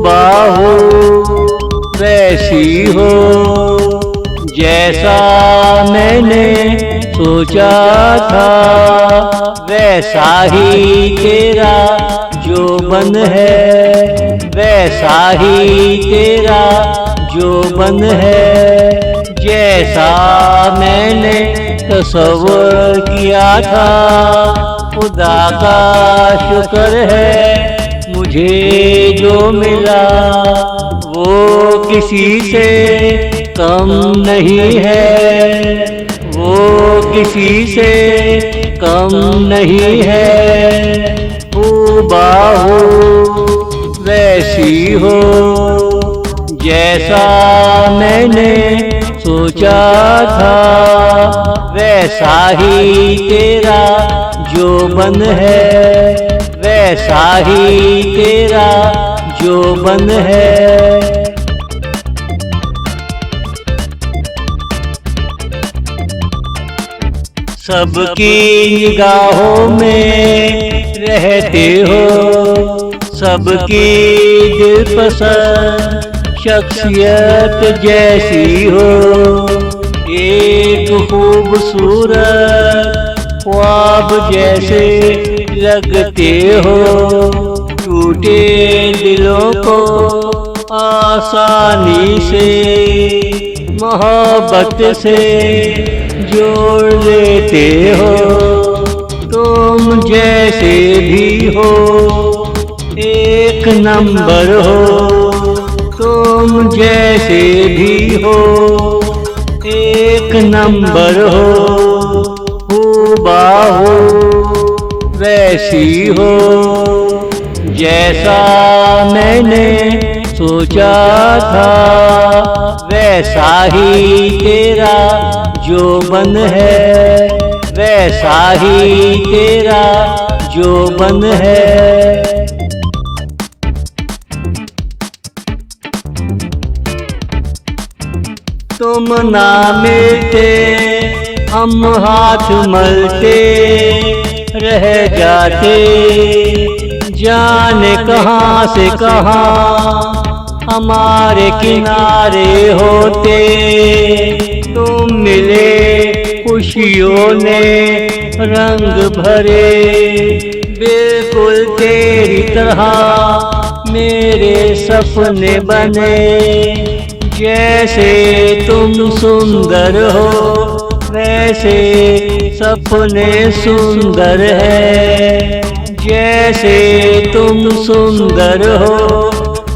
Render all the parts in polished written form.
बाहू वैसी हो जैसा मैंने सोचा था, वैसा ही तेरा जोबन है, वैसा ही तेरा जोबन है। जैसा मैंने तसव्वुर किया था, खुदा का शुक्र है मुझे जो मिला वो किसी से कम नहीं है, वो किसी से कम नहीं है। बाहू वैसी हो जैसा मैंने सोचा था, वैसा ही तेरा जोबन है, वैसा ही तेरा जोबन है। सबकी निगाहों में रहते हो, सबकी दिलपसंद शख्सियत जैसी हो, एक खूबसूरत ख्वाब जैसे लगते हो। टूटे दिलों को आसानी से मोहब्बत से जोड़ लेते हो। तुम जैसे भी हो एक नंबर हो, तुम जैसे भी हो एक नंबर हो। बाहू वैसी हो जैसा मैंने सोचा था, वैसा ही तेरा जोबन है, वैसा ही तेरा जोबन है। तुम ना मिलते हम हाथ मलते रह जाते, जाने कहाँ से कहाँ हमारे किनारे होते। तुम मिले खुशियों ने रंग भरे, बिल्कुल तेरी तरह मेरे सपने बने। जैसे तुम सुंदर हो वैसे सपने सुंदर है, जैसे तुम सुंदर हो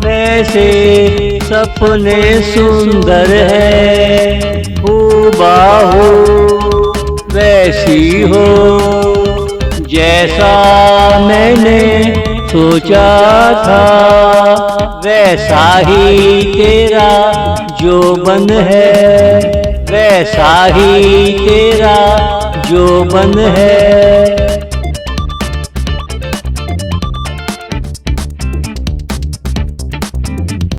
वैसे सपने सुंदर है। बाहू वैसी हो जैसा मैंने सोचा था, वैसा ही तेरा जोबन है, वैसा ही तेरा जोबन है।